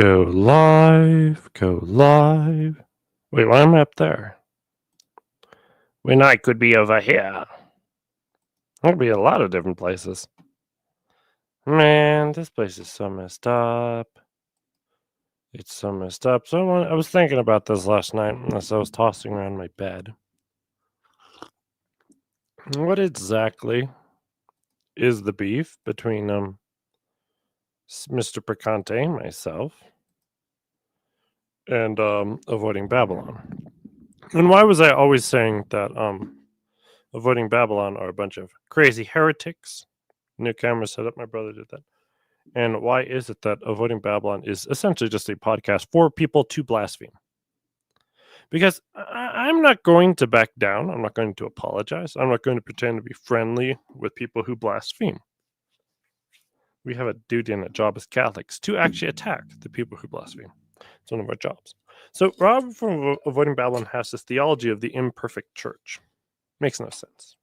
Go live, go live. Wait, why am I up there? When I could be over here. I could be a lot of different places. Man, this place is so messed up. It's so messed up. So I was thinking about this last night as I was tossing around my bed. What exactly is the beef between Mr. Picante, myself, and avoiding Babylon? And why was I always saying that avoiding Babylon are a bunch of crazy heretics? New camera setup, my brother did that. And why is it that avoiding Babylon is essentially just a podcast for people to blaspheme? Because I'm not going to back down. I'm not going to apologize. I'm not going to pretend to be friendly with people who blaspheme. We have a duty and a job as Catholics to actually attack the people who blaspheme. It's one of our jobs. So Rob from Avoiding Babylon has this theology of the imperfect church. Makes no sense.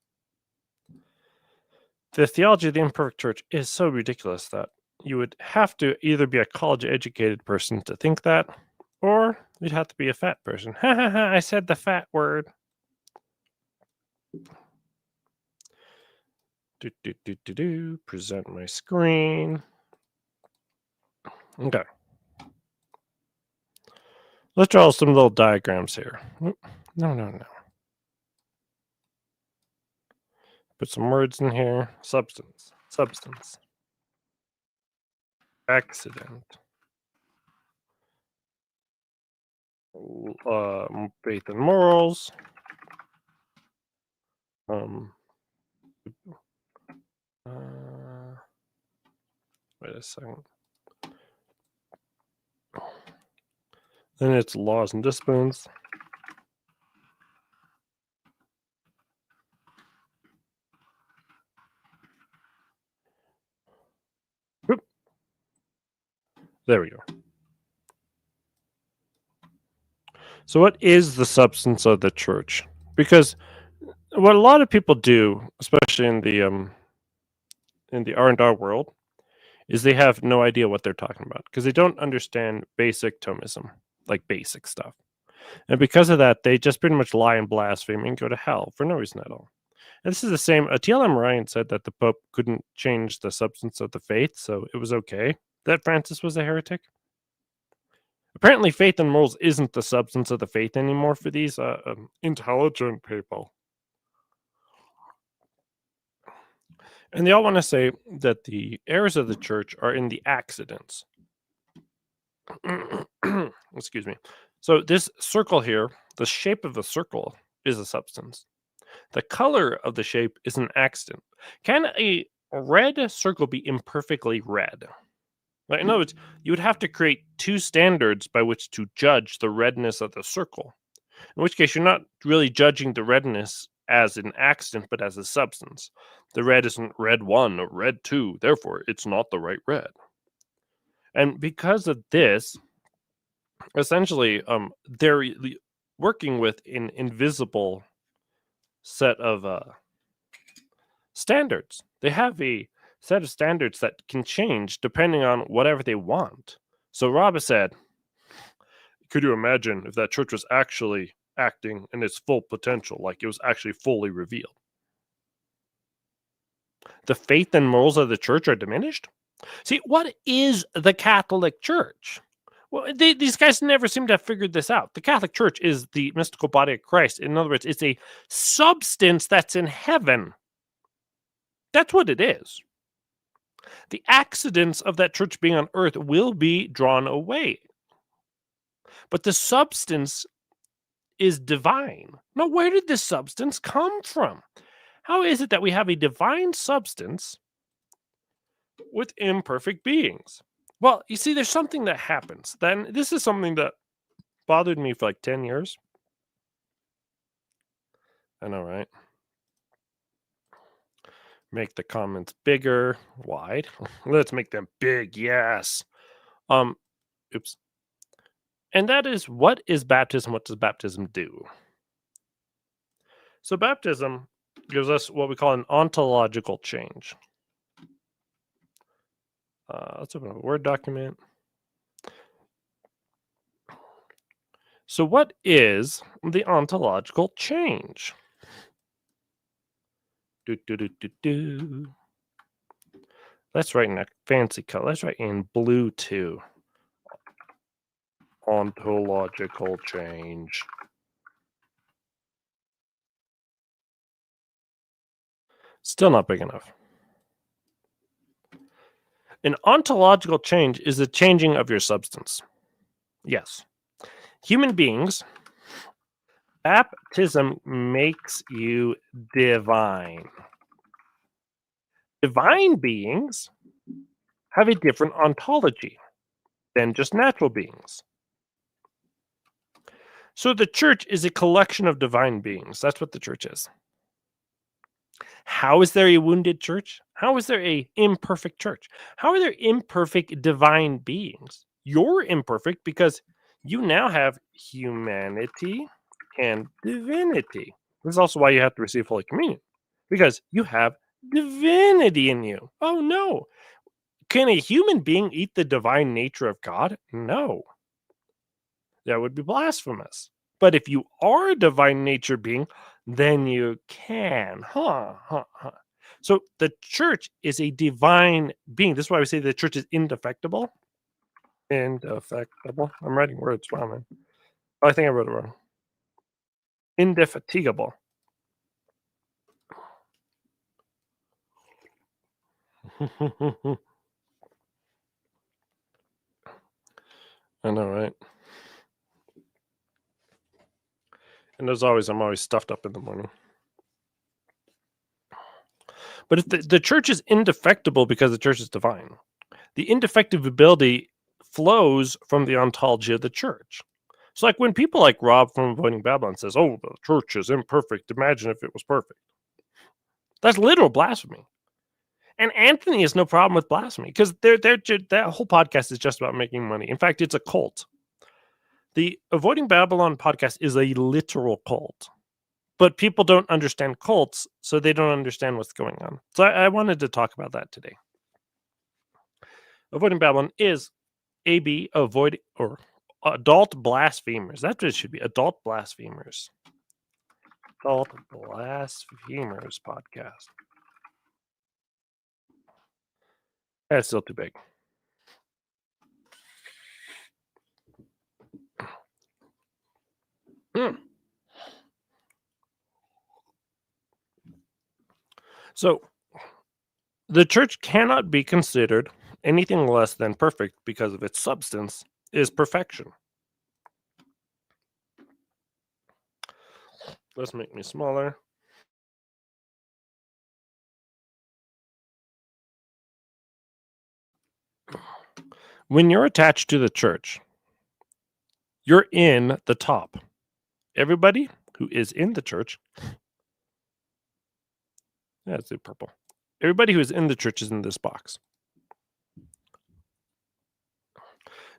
The theology of the imperfect church is so ridiculous that you would have to either be a college educated person to think that, or you'd have to be a fat person. Ha ha ha, I said the fat word. Present my screen. Okay. Let's draw some little diagrams here. No. Put some words in here. Substance. Accident. Faith and morals. Wait a second. Then it's laws and disciplines. Oop. There we go. So what is the substance of the church? Because what a lot of people do, especially in the R&R world, is they have no idea what they're talking about because they don't understand basic Thomism, like basic stuff. And because of that, they just pretty much lie and blaspheme and go to hell for no reason at all. And this is the same. TLM Ryan said that the Pope couldn't change the substance of the faith, so it was okay that Francis was a heretic. Apparently, faith and morals isn't the substance of the faith anymore for these intelligent people. And they all want to say that the errors of the church are in the accidents. Excuse me. So this circle here, the shape of the circle is a substance. The color of the shape is an accident. Can a red circle be imperfectly red? Like, in other words, you would have to create two standards by which to judge the redness of the circle. In which case, you're not really judging the redness as an accident, but as a substance. The red isn't red 1 or red 2, therefore it's not the right red. And because of this, essentially, they're working with an invisible set of standards. They have a set of standards that can change depending on whatever they want. So Rob has said, could you imagine if that church was actually acting in its full potential, like it was actually fully revealed? The faith and morals of the church are diminished? See, what is the Catholic Church? Well, these guys never seem to have figured this out. The Catholic Church is the mystical body of Christ. In other words, it's a substance that's in heaven. That's what it is. The accidents of that church being on earth will be drawn away. But the substance is divine. Now, where did this substance come from? How is it that we have a divine substance with imperfect beings? Well, you see, there's something that happens. Then this is something that bothered me for like 10 years. I know, right? Make the comments bigger, wide. Let's make them big, yes. Oops. And that is, what is baptism? What does baptism do? So baptism gives us what we call an ontological change. Let's open up a Word document. So, what is the ontological change? Do, do, do, do, do. Let's write in a fancy color. Let's write in blue too. Ontological change. Still not big enough. An ontological change is the changing of your substance. Yes. Human beings, baptism makes you divine. Divine beings have a different ontology than just natural beings. So the church is a collection of divine beings. That's what the church is. How is there a wounded church? How is there a imperfect church? How are there imperfect divine beings? You're imperfect because you now have humanity and divinity. This is also why you have to receive Holy Communion, because you have divinity in you. Oh no. Can a human being eat the divine nature of God? No. That would be blasphemous. But if you are a divine nature being, then you can. So the church is a divine being. This is why we say the church is indefectible. Indefectible. I'm writing words. Wow, man. Oh, I think I wrote it wrong. Indefatigable. I know, right? And as always, I'm always stuffed up in the morning. But if the church is indefectible because the church is divine, the indefectibility flows from the ontology of the church. So, like when people like Rob from Avoiding Babylon says, "Oh, the church is imperfect. Imagine if it was perfect." That's literal blasphemy. And Anthony has no problem with blasphemy because that whole podcast is just about making money. In fact, it's a cult. The Avoiding Babylon podcast is a literal cult, but people don't understand cults, so they don't understand what's going on. So I wanted to talk about that today. Avoiding Babylon is AB avoid or adult blasphemers. That's what it should be. Adult blasphemers. Adult blasphemers podcast. That's still too big. So the church cannot be considered anything less than perfect because of its substance is perfection. Let's make me smaller. When you're attached to the church, you're in the top. Everybody who is in the church, that's the purple. Everybody who is in the church is in this box.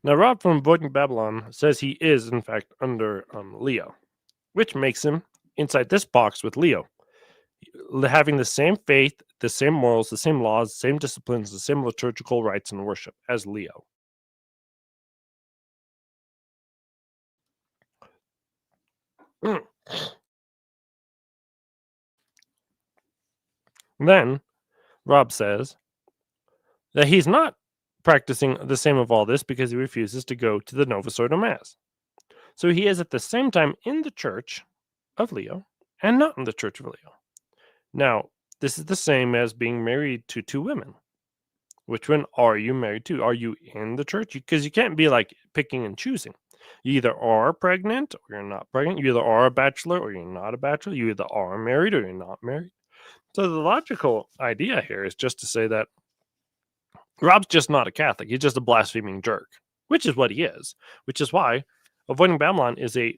Now, Rob from Avoiding Babylon says he is, in fact, under Leo, which makes him inside this box with Leo, having the same faith, the same morals, the same laws, the same disciplines, the same liturgical rites and worship as Leo. Then Rob says that he's not practicing the same of all this because he refuses to go to the Novus Ordo Mass. So he is at the same time in the church of Leo and not in the church of Leo. Now, this is the same as being married to two women. Which one are you married to? Are you in the church? Because you can't be like picking and choosing. You either are pregnant or you're not pregnant. You either are a bachelor or you're not a bachelor. You either are married or you're not married. So the logical idea here is just to say that Rob's just not a Catholic. He's just a blaspheming jerk, which is what he is. Which is why Avoiding Babylon is a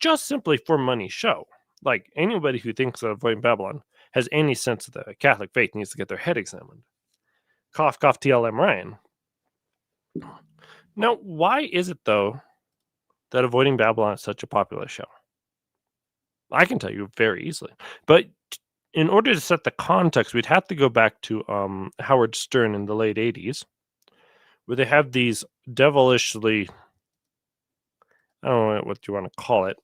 just simply for money show. Like anybody who thinks of Avoiding Babylon has any sense of the Catholic faith needs to get their head examined. Cough, cough, TLM Ryan. Now, why is it, though, that Avoiding Babylon is such a popular show? I can tell you very easily. But in order to set the context, we'd have to go back to Howard Stern in the late 80s, where they have these devilishly I don't know what you want to call it.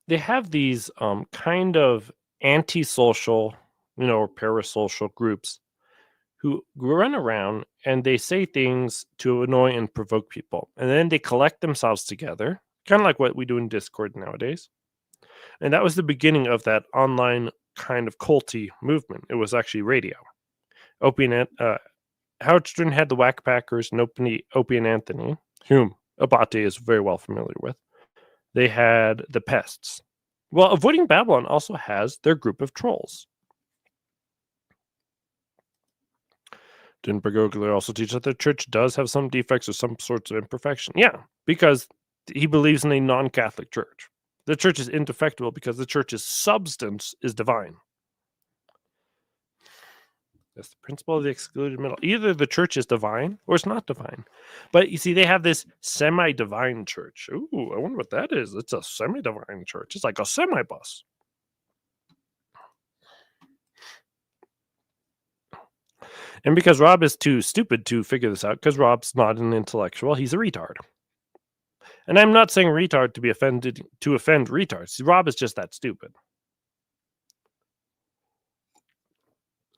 They have these kind of antisocial, or parasocial groups who run around and they say things to annoy and provoke people. And then they collect themselves together, kind of like what we do in Discord nowadays. And that was the beginning of that online kind of culty movement. It was actually radio. Opie and Howard Stern had the Whack Packers and Opie and Anthony, whom Abate is very well familiar with. They had the Pests. Well, Avoiding Babylon also has their group of trolls. Didn't Bergoglio also teach that the church does have some defects or some sorts of imperfection? Yeah, because he believes in a non-Catholic church. The church is indefectible because the church's substance is divine. That's the principle of the excluded middle. Either the church is divine or it's not divine. But you see, they have this semi-divine church. Ooh, I wonder what that is. It's a semi-divine church. It's like a semi-bus. And because Rob is too stupid to figure this out, because Rob's not an intellectual, he's a retard. And I'm not saying retard to be offended to offend retards. See, Rob is just that stupid.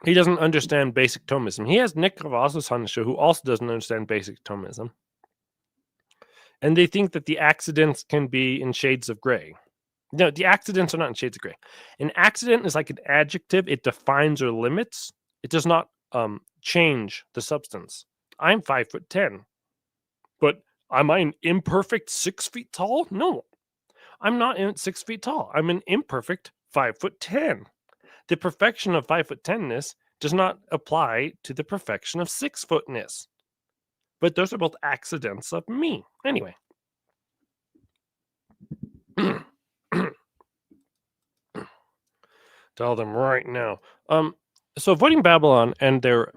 He doesn't understand basic Thomism. He has Nick Cavazos on the show who also doesn't understand basic Thomism. And they think that the accidents can be in shades of gray. No, the accidents are not in shades of gray. An accident is like an adjective. It defines or limits. It does not change the substance. I'm 5'10", but am I an imperfect 6 feet tall? No, I'm not 6 feet tall. I'm an imperfect 5'10". The perfection of 5'10"ness does not apply to the perfection of 6 footness. But those are both accidents of me. Anyway. Tell them right now. So Avoiding Babylon and their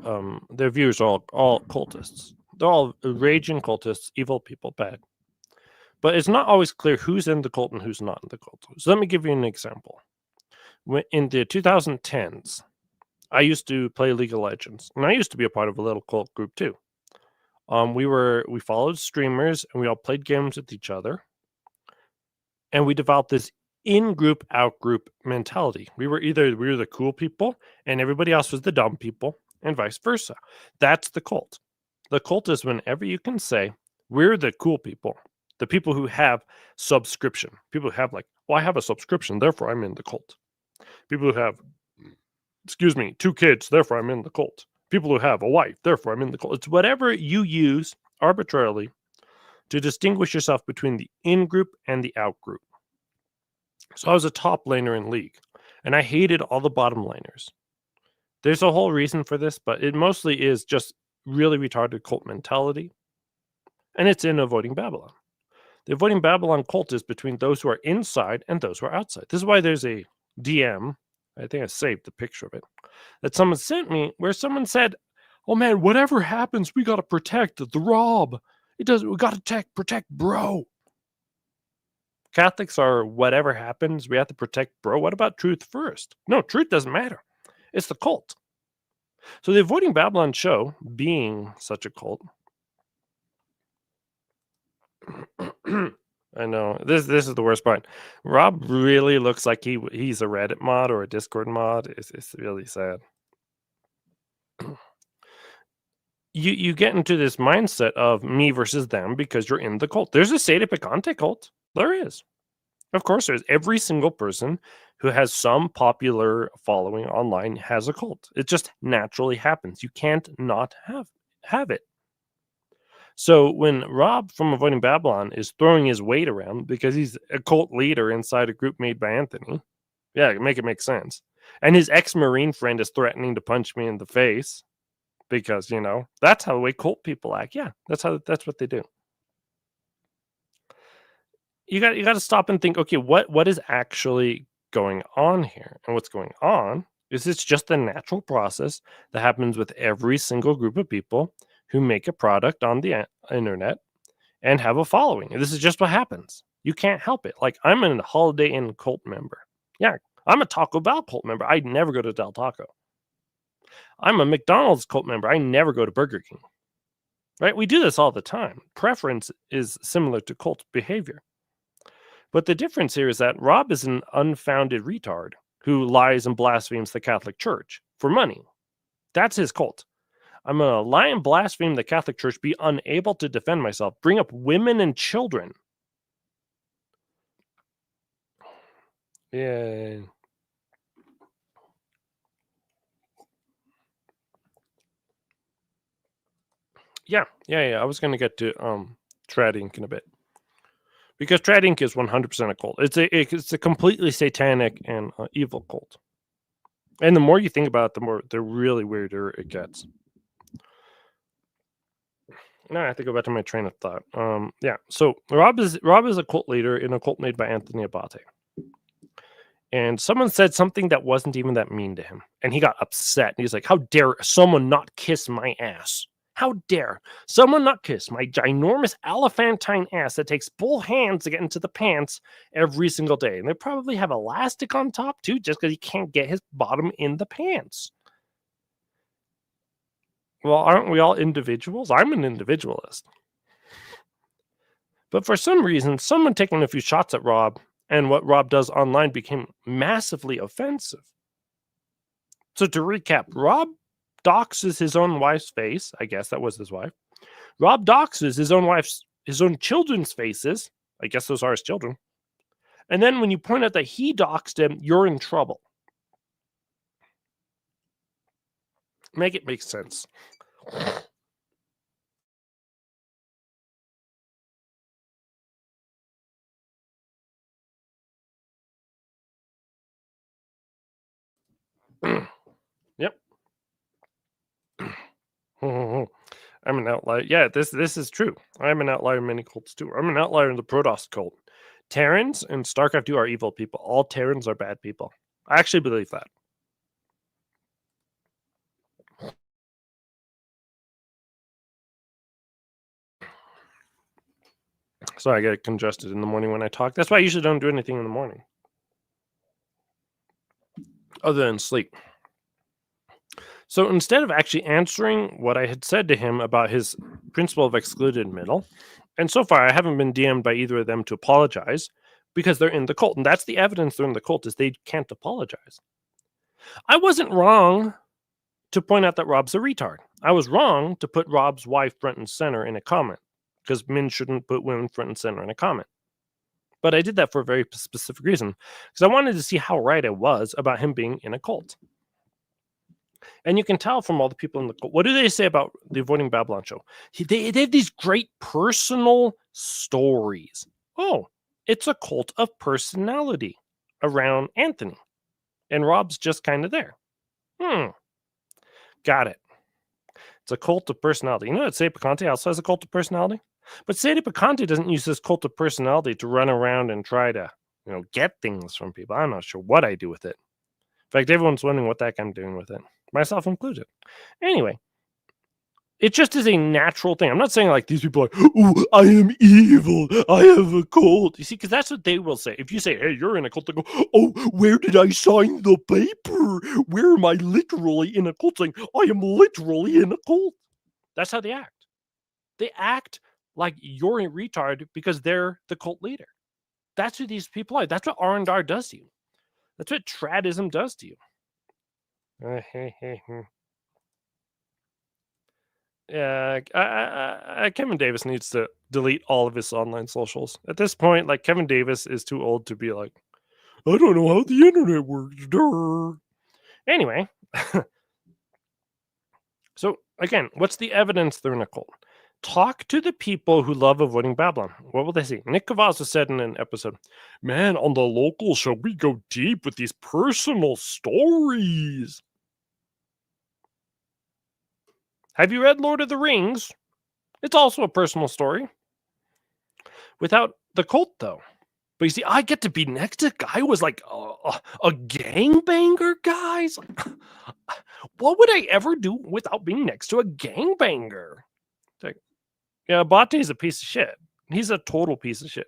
viewers are all cultists. They're all raging cultists, evil people, bad. But it's not always clear who's in the cult and who's not in the cult. So let me give you an example. In the 2010s, I used to play League of Legends, and I used to be a part of a little cult group too. We followed streamers, and we all played games with each other, and we developed this in-group, out-group mentality. We were the cool people, and everybody else was the dumb people, and vice versa. That's the cult. The cult is whenever you can say, we're the cool people, the people who have subscription. People who have like, well, I have a subscription, therefore I'm in the cult. People who have, 2 kids, therefore I'm in the cult. People who have a wife, therefore I'm in the cult. It's whatever you use arbitrarily to distinguish yourself between the in-group and the out-group. So I was a top laner in League, and I hated all the bottom laners. There's a whole reason for this, but it mostly is just really retarded cult mentality, and it's in Avoiding Babylon. The Avoiding Babylon cult is between those who are inside and those who are outside. This is why there's a DM, I think I saved the picture of it, that someone sent me where someone said, oh man, whatever happens, we got to protect the Rob. We got to protect bro. Catholics are whatever happens, we have to protect bro. What about truth first? No, truth doesn't matter. It's the cult. So the Avoiding Babylon show, being such a cult, I know this is the worst part. Rob really looks like he's a Reddit mod or a Discord mod. It's really sad. You get into this mindset of me versus them because you're in the cult. There's a Sede Picante cult. There is. Of course, there's every single person who has some popular following online has a cult. It just naturally happens. You can't not have it. So when Rob from Avoiding Babylon is throwing his weight around because he's a cult leader inside a group made by Anthony, yeah, make it make sense. And his ex-Marine friend is threatening to punch me in the face because, that's how the way cult people act. Yeah, that's what they do. You got to stop and think, okay, what is actually going on here? And what's going on is it's just the natural process that happens with every single group of people who make a product on the internet and have a following. And this is just what happens. You can't help it. Like, I'm a Holiday Inn cult member. Yeah, I'm a Taco Bell cult member. I never go to Del Taco. I'm a McDonald's cult member. I never go to Burger King. right? We do this all the time. Preference is similar to cult behavior. But the difference here is that Rob is an unfounded retard who lies and blasphemes the Catholic Church for money. That's his cult. I'm going to lie and blaspheme the Catholic Church, be unable to defend myself, bring up women and children. Yeah. Yeah. I was going to get to Trad Inc. in a bit. Because Trad Inc. is 100% a cult. It's a completely satanic and evil cult. And the more you think about it, the really weirder it gets. Now I have to go back to my train of thought. So Rob is a cult leader in a cult made by Anthony Abate. And someone said something that wasn't even that mean to him. And he got upset. He's like, how dare someone not kiss my ass? How dare someone not kiss my ginormous elephantine ass that takes both hands to get into the pants every single day? And they probably have elastic on top too, just because he can't get his bottom in the pants. Well, aren't we all individuals? I'm an individualist. But for some reason, someone taking a few shots at Rob and what Rob does online became massively offensive. So to recap, Rob doxes his own wife's face. I guess that was his wife. Rob doxes his own children's faces. I guess those are his children. And then when you point out that he doxed him, you're in trouble. Make it make sense. Yep. I'm an outlier. Yeah, this is true. I'm an outlier in many cults too. I'm an outlier in the Protoss cult. Terrans and StarCraft 2 are evil people. All Terrans are bad people. I actually believe that. So I get congested in the morning when I talk. That's why I usually don't do anything in the morning. Other than sleep. So instead of actually answering what I had said to him about his principle of excluded middle, and so far I haven't been DM'd by either of them to apologize because they're in the cult. And that's the evidence they're in the cult is they can't apologize. I wasn't wrong to point out that Rob's a retard. I was wrong to put Rob's wife front and center in a comment because men shouldn't put women front and center in a comment. But I did that for a very specific reason because I wanted to see how right I was about him being in a cult. And you can tell from all the people in the cult. What do they say about the Avoiding Babylon show? They have these great personal stories. Oh, it's a cult of personality around Anthony. And Rob's just kind of there. Got it. It's a cult of personality. You know that Sede Picante also has a cult of personality? But Sede Picante doesn't use this cult of personality to run around and try to, get things from people. I'm not sure what I do with it. In fact, everyone's wondering what the heck I'm doing with it. Myself included. Anyway, it just is a natural thing. I'm not saying like these people are, oh, I am evil. I have a cult. You see, because that's what they will say. If you say, hey, you're in a cult, they go, oh, where did I sign the paper? Where am I literally in a cult? Saying, I am literally in a cult. That's how they act. They act like you're a retard because they're the cult leader. That's who these people are. That's what R&R does to you. That's what tradism does to you. Yeah, Kevin Davis needs to delete all of his online socials. At this point, like, Kevin Davis is too old to be like, I don't know how the internet works. Durr. Anyway, so again, what's the evidence they're in a cult? Talk to the people who love Avoiding Babylon. What will they see? Nick Cavazza said in an episode, man, on the local show, we go deep with these personal stories. Have you read Lord of the Rings? It's also a personal story. Without the cult, though. But you see, I get to be next to a guy who was like a gangbanger, guys. What would I ever do without being next to a gangbanger? Like, yeah, Bate's a piece of shit. He's a total piece of shit.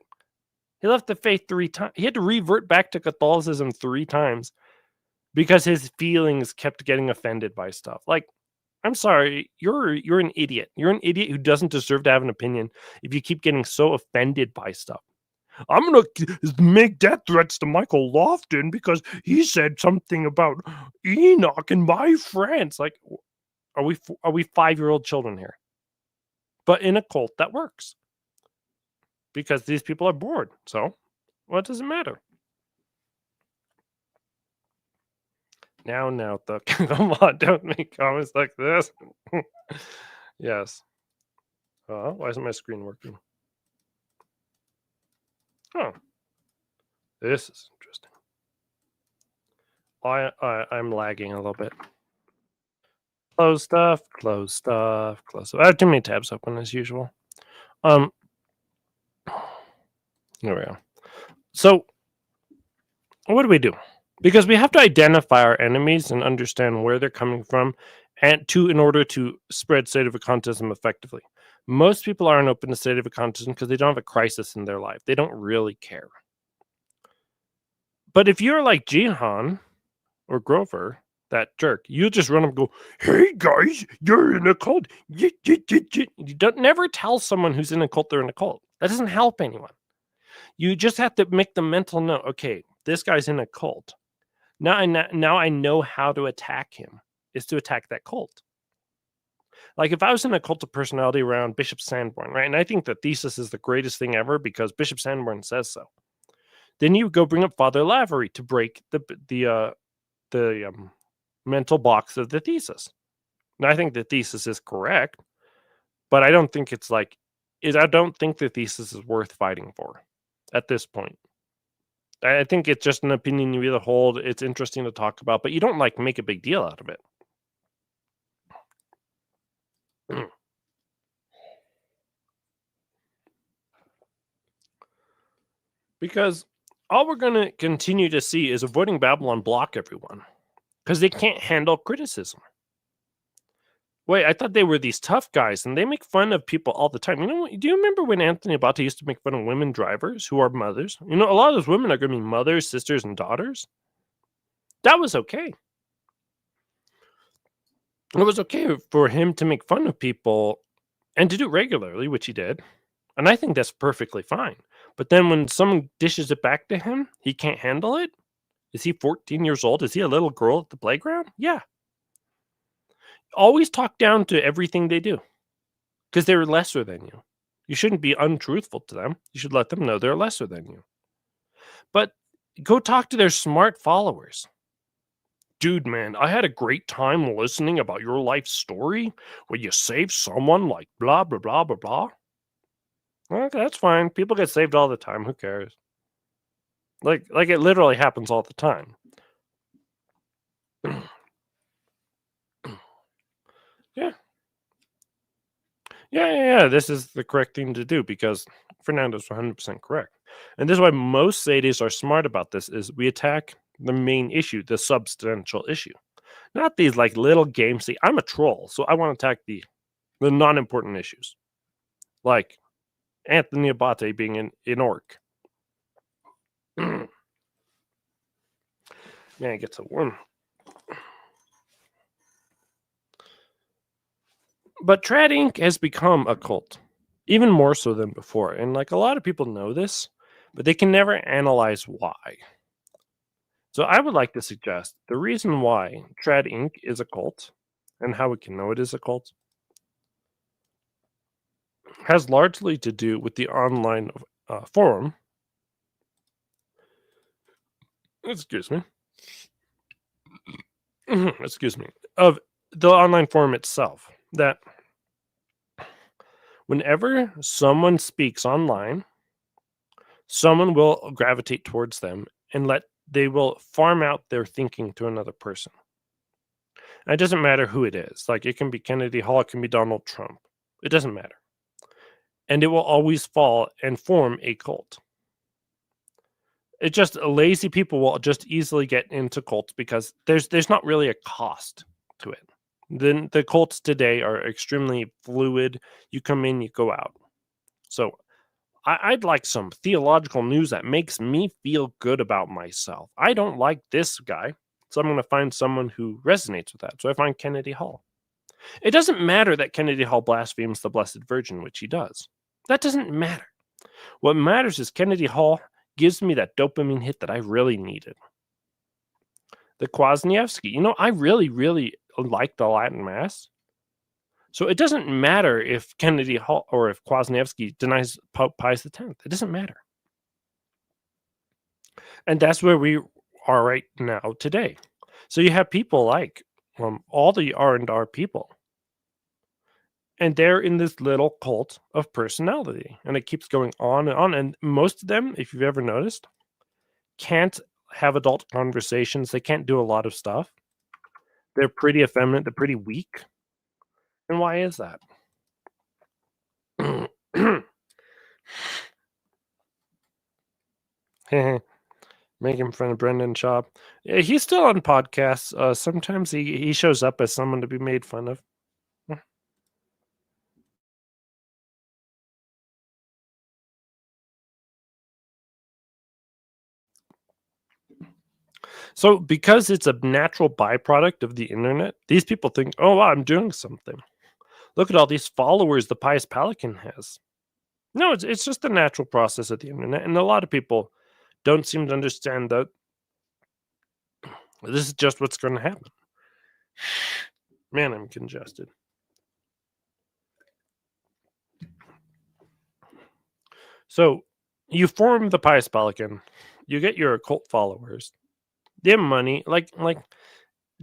He left the faith 3 times. He had to revert back to Catholicism 3 times because his feelings kept getting offended by stuff. Like, I'm sorry, you're an idiot. You're an idiot who doesn't deserve to have an opinion if you keep getting so offended by stuff. I'm gonna make death threats to Michael Lofton because he said something about Enoch and my friends. Like, are we 5-year-old children here? But in a cult that works because these people are bored. So what does it matter? Now, come on, don't make comments like this. Yes. Why isn't my screen working? Oh, this is interesting. I'm lagging a little bit. Close stuff, close stuff, close stuff. I have too many tabs open as usual. There we go. So, what do? Because we have to identify our enemies and understand where they're coming from, and in order to spread sedevacantism effectively. Most people aren't open to sedevacantism because they don't have a crisis in their life. They don't really care. But if you're like Jihan or Grover, that jerk, you just run up and go, "Hey guys, you're in a cult." You don't never tell someone who's in a cult they're in a cult. That doesn't help anyone. You just have to make the mental note. Okay, this guy's in a cult. Now I know how to attack him. Is to attack that cult. Like if I was in a cult of personality around Bishop Sanborn, right? And I think the thesis is the greatest thing ever because Bishop Sanborn says so. Then you go bring up Father Lavery to break the mental box of the thesis. And I think the thesis is correct, but I don't think it's like I don't think the thesis is worth fighting for at this point. I think it's just an opinion you either hold. It's interesting to talk about, but you don't like make a big deal out of it. Because all we're going to continue to see is avoiding Babylon block everyone because they can't handle criticism. Wait, I thought they were these tough guys, and they make fun of people all the time. You know, do you remember when Anthony Abate used to make fun of women drivers who are mothers? You know, a lot of those women are going to be mothers, sisters, and daughters. That was okay. It was okay for him to make fun of people and to do it regularly, which he did. And I think that's perfectly fine. But then when someone dishes it back to him, he can't handle it. Is he 14 years old? Is he a little girl at the playground? Yeah. Always talk down to everything they do because they're lesser than you. You shouldn't be untruthful to them. You should let them know they're lesser than you. But go talk to their smart followers. Dude, man, I had a great time listening about your life story where you saved someone like blah, blah, blah, blah, blah. Okay, that's fine. People get saved all the time. Who cares? Like it literally happens all the time. Yeah. Yeah. This is the correct thing to do because Fernando's 100% correct. And this is why most sadists are smart about this is we attack the main issue, the substantial issue. Not these like little games. See, I'm a troll, so I want to attack the non-important issues. Like Anthony Abate being an orc. Man, it gets a warm. But Trad Inc. has become a cult, even more so than before. And like a lot of people know this, but they can never analyze why. So I would like to suggest the reason why Trad Inc. is a cult and how we can know it is a cult has largely to do with the online forum. Excuse me. Excuse me. Of the online forum itself. That whenever someone speaks online, someone will gravitate towards them and they will farm out their thinking to another person. And it doesn't matter who it is. Like it can be Kennedy Hall, it can be Donald Trump. It doesn't matter. And it will always fall and form a cult. It just lazy people will just easily get into cults because there's not really a cost to it. Then the cults today are extremely fluid. You come in, you go out. So I'd like some theological news that makes me feel good about myself. I don't like this guy, so I'm going to find someone who resonates with that. So I find Kennedy Hall. It doesn't matter that Kennedy Hall blasphemes the Blessed Virgin, which he does. That doesn't matter. What matters is Kennedy Hall gives me that dopamine hit that I really needed. The Kwasniewski. I really, really like the Latin Mass. So it doesn't matter if Kennedy Hall or if Kwasniewski denies Pope Pius X. It doesn't matter. And that's where we are right now today. So you have people like all the R&R people. And they're in this little cult of personality. And it keeps going on and on. And most of them, if you've ever noticed, can't have adult conversations. They can't do a lot of stuff. They're pretty effeminate. They're pretty weak. And why is that? Making fun of Brendan Shaw. Yeah, he's still on podcasts. Sometimes he shows up as someone to be made fun of. So because it's a natural byproduct of the internet, these people think, oh, wow, I'm doing something. Look at all these followers the Pious Pelican has. No, it's just the natural process of the internet. And a lot of people don't seem to understand that this is just what's going to happen. Man, I'm congested. So you form the Pious Pelican, you get your occult followers, they have money.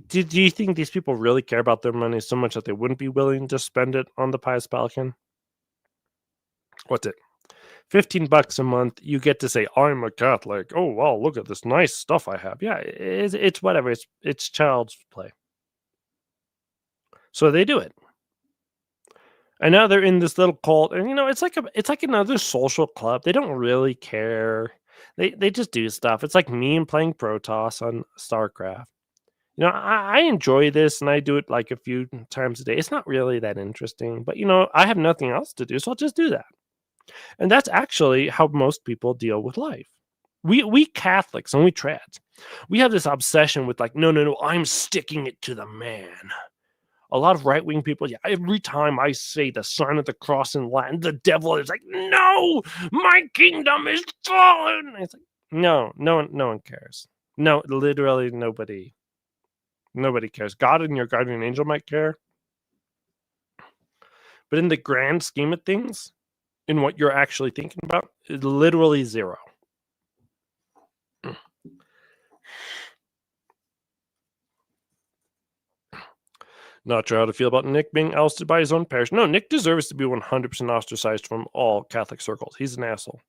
Do you think these people really care about their money so much that they wouldn't be willing to spend it on the Pious Pelican? What's it? $15 a month. You get to say, I'm a Catholic. Oh, wow, look at this nice stuff I have. Yeah, it's whatever. It's child's play. So they do it. And now they're in this little cult, and it's like another social club. They don't really care. They just do stuff. It's like me and playing Protoss on StarCraft. I enjoy this, and I do it like a few times a day. It's not really that interesting, but I have nothing else to do, so I'll just do that. And that's actually how most people deal with life. We Catholics and we trads, we have this obsession with no, I'm sticking it to the man. A lot of right-wing people, yeah, every time I say the sign of the cross in Latin, the devil is like, no, my kingdom is fallen. It's like, no one cares. No, literally nobody cares. God and your guardian angel might care. But in the grand scheme of things, in what you're actually thinking about, it's literally zero. Not sure how to feel about Nick being ousted by his own parish. No, Nick deserves to be 100% ostracized from all Catholic circles. He's an asshole.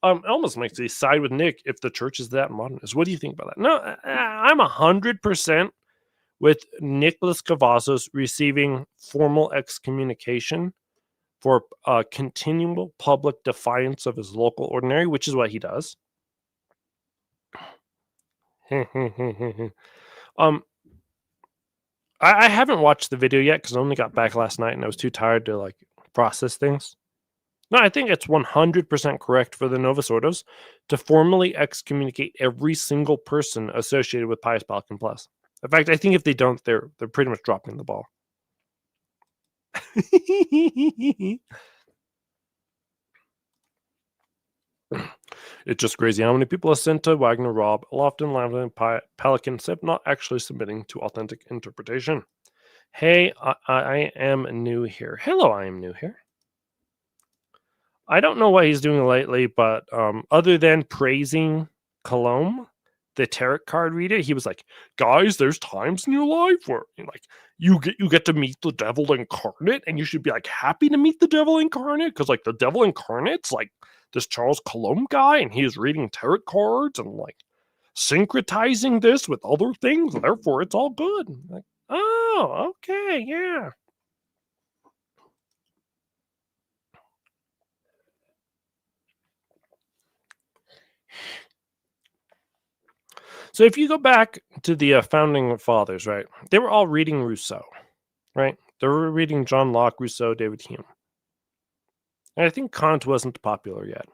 It almost makes me side with Nick if the church is that modernist. What do you think about that? No, I'm 100% with Nicholas Cavazos receiving formal excommunication for continual public defiance of his local ordinary, which is what he does. I haven't watched the video yet because I only got back last night and I was too tired to process things. No, I think it's 100% correct for the Novus Ordos to formally excommunicate every single person associated with Pious Pelican Plus. In fact, I think if they don't, they're pretty much dropping the ball. It's just crazy how many people assent to Wagner Rob, often landing Pelican, except not actually submitting to authentic interpretation. Hey, I am new here. Hello, I am new here. I don't know what he's doing lately, but other than praising Colombe, the tarot card reader, he was like, guys, there's times in your life where you get to meet the devil incarnate, and you should be happy to meet the devil incarnate, because the devil incarnate's this Charles Colombe guy, and he is reading tarot cards and syncretizing this with other things, therefore it's all good. Oh, okay, yeah. So if you go back to the founding fathers, right, they were all reading Rousseau, right? They were reading John Locke, Rousseau, David Hume. And I think Kant wasn't popular yet.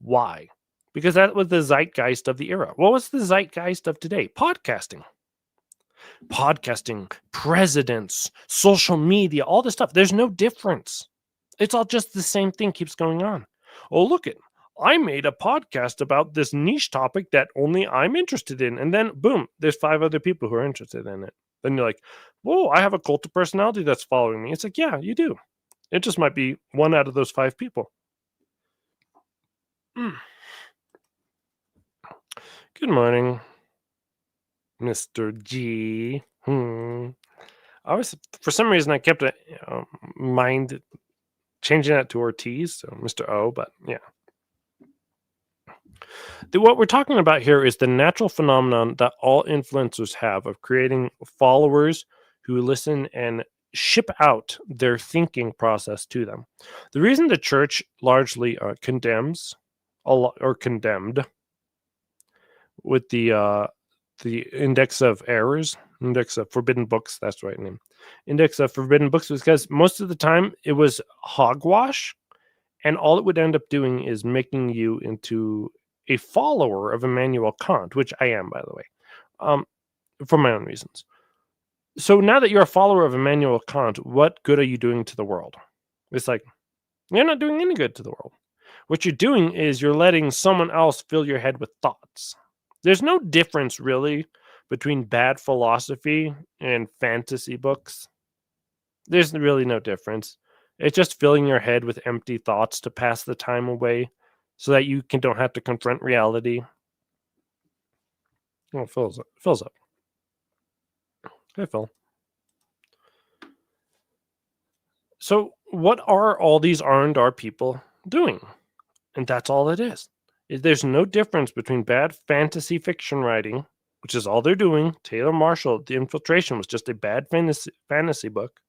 Why? Because that was the zeitgeist of the era. What was the zeitgeist of today? Podcasting. podcasting, presidents, social media, all this stuff. There's no difference. It's all just the same thing keeps going on. Oh, look it. I made a podcast about this niche topic that only I'm interested in. And then boom, there's 5 other people who are interested in it. Then you're like, whoa, I have a cult of personality that's following me. It's like, yeah, you do. It just might be 1 out of those 5 people. Mm. Good morning, Mr. G. I was, for some reason, I kept a mind changing that to Ortiz, so Mr. O, but yeah. What we're talking about here is the natural phenomenon that all influencers have of creating followers who listen and ship out their thinking process to them. The reason the church largely condemns or condemned with the index of errors, index of forbidden books, that's the right name, index of forbidden books, was because most of the time it was hogwash, and all it would end up doing is making you into a follower of Immanuel Kant, which I am, by the way, for my own reasons. So now that you're a follower of Immanuel Kant, what good are you doing to the world? It's like, you're not doing any good to the world. What you're doing is you're letting someone else fill your head with thoughts. There's no difference, really, between bad philosophy and fantasy books. There's really no difference. It's just filling your head with empty thoughts to pass the time away so that you don't have to confront reality. Oh, it fills up. Hey, Phil. So what are all these R&R people doing? And that's all it is. There's no difference between bad fantasy fiction writing, which is all they're doing. Taylor Marshall, The Infiltration, was just a bad fantasy book.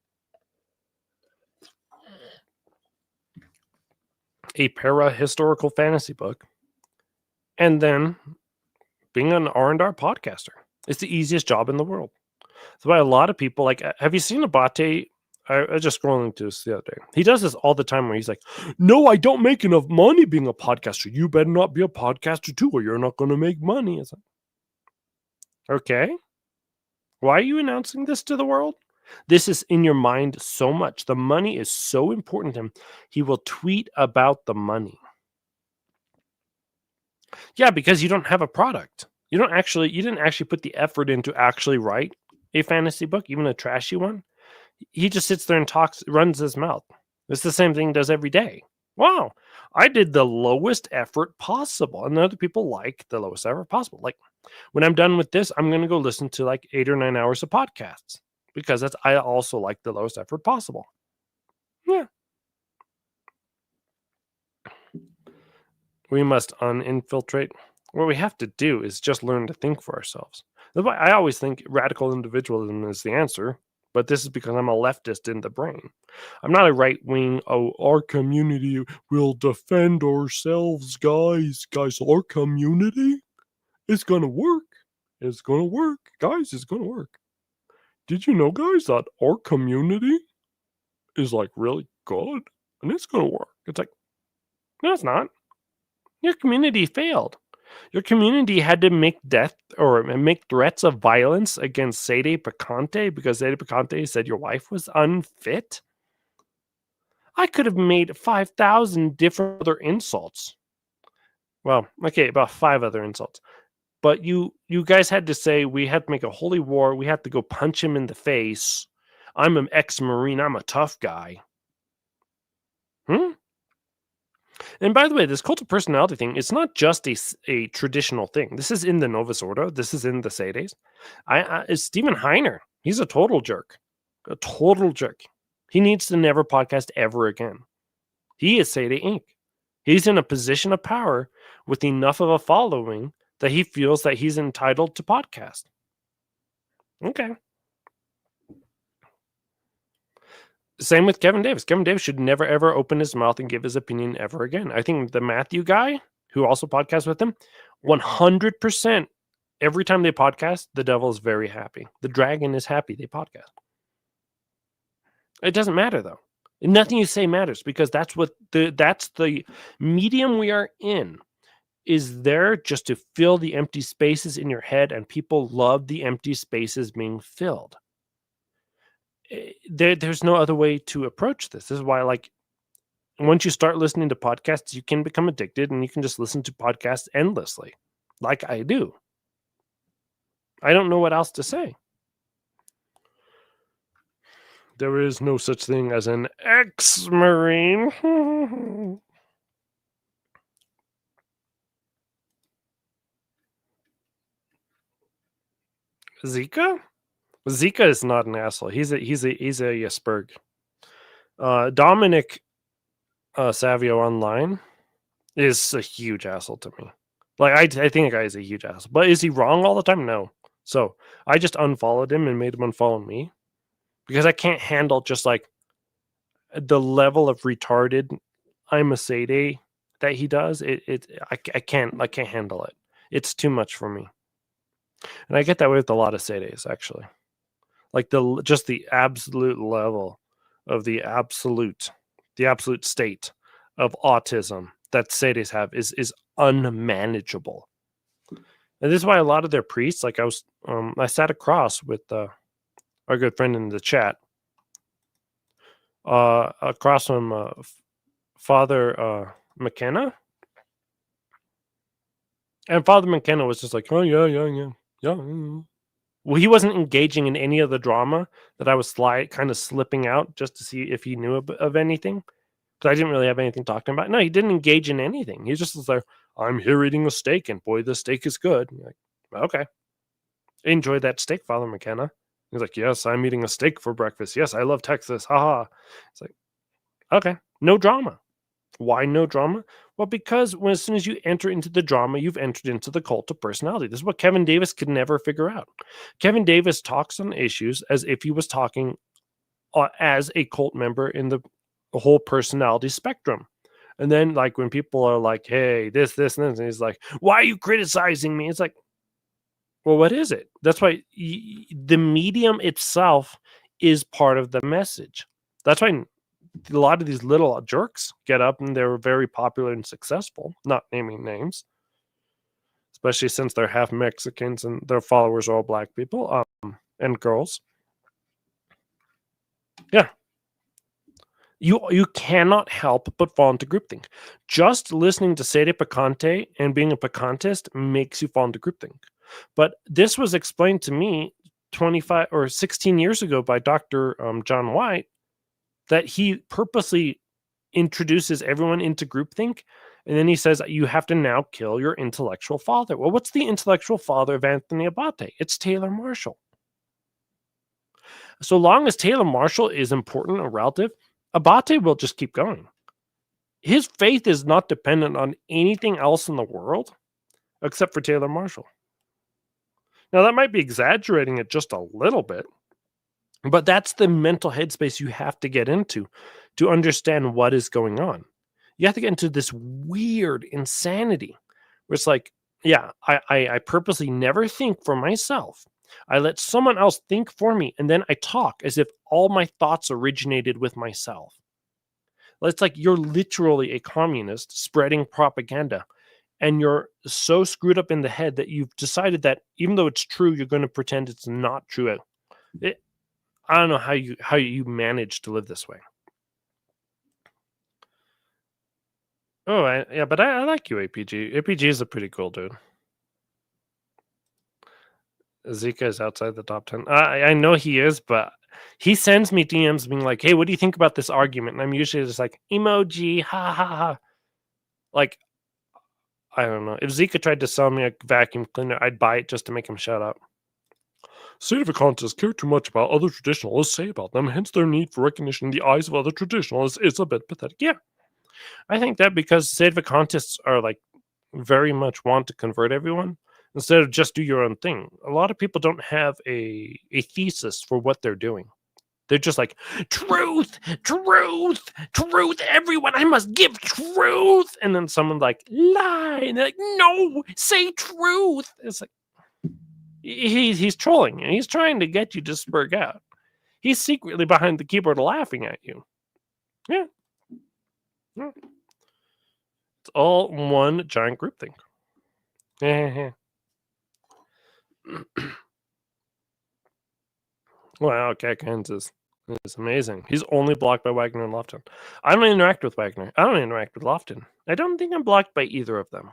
A para-historical fantasy book. And then being an R&R podcaster. It's the easiest job in the world. That's why a lot of people, like, have you seen Abate? I was just scrolling to this the other day. He does this all the time where he's like, no, I don't make enough money being a podcaster. You better not be a podcaster too, or you're not going to make money. It's like, okay. Why are you announcing this to the world? This is in your mind so much. The money is so important to him. He will tweet about the money. Yeah, because you don't have a product. You didn't actually put the effort in to actually write a fantasy book, even a trashy one. He just sits there and runs his mouth. It's the same thing he does every day. Wow, I did the lowest effort possible. And other people like the lowest effort possible. Like, when I'm done with this, I'm going to go listen to like 8 or 9 hours of podcasts because I also like the lowest effort possible. Yeah. We must uninfiltrate. What we have to do is just learn to think for ourselves. That's why I always think radical individualism is the answer. But this is because I'm a leftist in the brain. I'm not a right wing. Oh, our community will defend ourselves, guys. Guys, our community is going to work. It's going to work. Guys, it's going to work. Did you know, guys, that our community is like really good and it's going to work? It's like, no, it's not. Your community failed. Your community had to make death or make threats of violence against Sede Picante because Sede Picante said your wife was unfit. I could have made 5,000 different other insults. Well, okay, about 5 other insults. But you guys had to say we had to make a holy war. We had to go punch him in the face. I'm an ex-Marine. I'm a tough guy. And by the way, this cult of personality thing, it's not just a traditional thing. This is in the Novus Ordo. This is in the Sedes. It's Stephen Heiner. He's a total jerk. A total jerk. He needs to never podcast ever again. He is Sede Inc. He's in a position of power with enough of a following that he feels that he's entitled to podcast. Okay. Same with Kevin Davis. Kevin Davis should never, ever open his mouth and give his opinion ever again. I think the Matthew guy, who also podcasts with him, 100%, every time they podcast, the devil is very happy. The dragon is happy they podcast. It doesn't matter, though. Nothing you say matters because that's the medium we are in. is there just to fill the empty spaces in your head, and people love the empty spaces being filled. There's no other way to approach this. This is why, like, once you start listening to podcasts, you can become addicted and you can just listen to podcasts endlessly, like I do. I don't know what else to say. There is no such thing as an ex-Marine. Zika? Zika is not an asshole. He's a Spurg. Dominic Savio online is a huge asshole to me. Like, I think the guy is a huge asshole. But is he wrong all the time? No. So I just unfollowed him and made him unfollow me because I can't handle just like the level of retarded I'm a Sadie that he does. I can't handle it. It's too much for me. And I get that way with a lot of Sadies, actually. Like the absolute level of the absolute state of autism that Sadies have is unmanageable. And this is why a lot of their priests, like I sat across with our good friend in the chat, across from Father McKenna, and Father McKenna was just like, oh yeah. Well, he wasn't engaging in any of the drama that I was kind of slipping out just to see if he knew of anything. Because I didn't really have anything talking about. No, he didn't engage in anything. He just was like, I'm here eating a steak, and boy, the steak is good. Like, okay. Enjoy that steak, Father McKenna. He's like, yes, I'm eating a steak for breakfast. Yes, I love Texas. Haha. It's like, okay, no drama. Why no drama? Well, because as soon as you enter into the drama, you've entered into the cult of personality. This is what Kevin Davis could never figure out. Kevin Davis talks on issues as if he was talking as a cult member in the whole personality spectrum. And then, like, when people are like, hey, this, and this, and he's like, why are you criticizing me? It's like, well, what is it? That's why the medium itself is part of the message. That's why a lot of these little jerks get up and they're very popular and successful, not naming names, especially since they're half Mexicans and their followers are all black people and girls. Yeah. You cannot help but fall into groupthink. Just listening to Sede Picante and being a Picantist makes you fall into groupthink. But this was explained to me 25 or 16 years ago by Dr. John White, that he purposely introduces everyone into groupthink. And then he says, you have to now kill your intellectual father. Well, what's the intellectual father of Anthony Abate? It's Taylor Marshall. So long as Taylor Marshall is important or relative, Abate will just keep going. His faith is not dependent on anything else in the world except for Taylor Marshall. Now, that might be exaggerating it just a little bit, but that's the mental headspace you have to get into to understand what is going on. You have to get into this weird insanity where it's like, yeah, I purposely never think for myself. I let someone else think for me, and then I talk as if all my thoughts originated with myself. It's like you're literally a communist spreading propaganda, and you're so screwed up in the head that you've decided that even though it's true, you're going to pretend it's not true. I don't know how you manage to live this way. Oh, yeah, but I like you, APG. APG is a pretty cool dude. Zika is outside the top 10. I know he is, but he sends me DMs being like, hey, what do you think about this argument? And I'm usually just like, emoji, ha ha ha. Like, I don't know. If Zika tried to sell me a vacuum cleaner, I'd buy it just to make him shut up. Sedevacantists care too much about other traditionalists say about them, hence their need for recognition in the eyes of other traditionalists is a bit pathetic. Yeah, I think that because Sedevacantists are like very much want to convert everyone instead of just do your own thing. A lot of people don't have a thesis for what they're doing. They're just like, truth, everyone, I must give truth. And then someone's like, lie. And they're like, no, say truth. It's like, he's trolling you. He's trying to get you to spurg out. He's secretly behind the keyboard laughing at you. Yeah. It's all one giant groupthink. Wow, Katkins is amazing. He's only blocked by Wagner and Lofton. I don't interact with Wagner. I don't interact with Lofton. I don't think I'm blocked by either of them.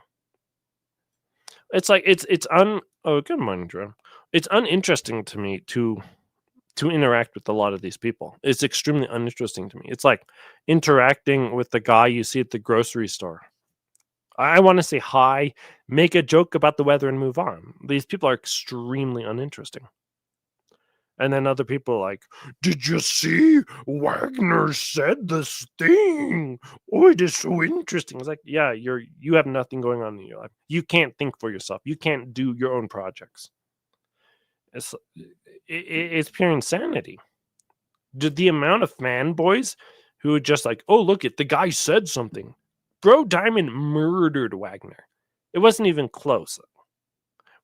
It's like oh, good morning, Jerome. It's uninteresting to me to interact with a lot of these people. It's extremely uninteresting to me. It's like interacting with the guy you see at the grocery store. I want to say hi, make a joke about the weather, and move on. These people are extremely uninteresting. And then other people are like, did you see Wagner said this thing? Oh, it is so interesting. It's like, yeah, you have nothing going on in your life. You can't think for yourself. You can't do your own projects. It's pure insanity. The amount of fanboys who are just like, oh, look it, the guy said something. Bro Diamond murdered Wagner. It wasn't even close.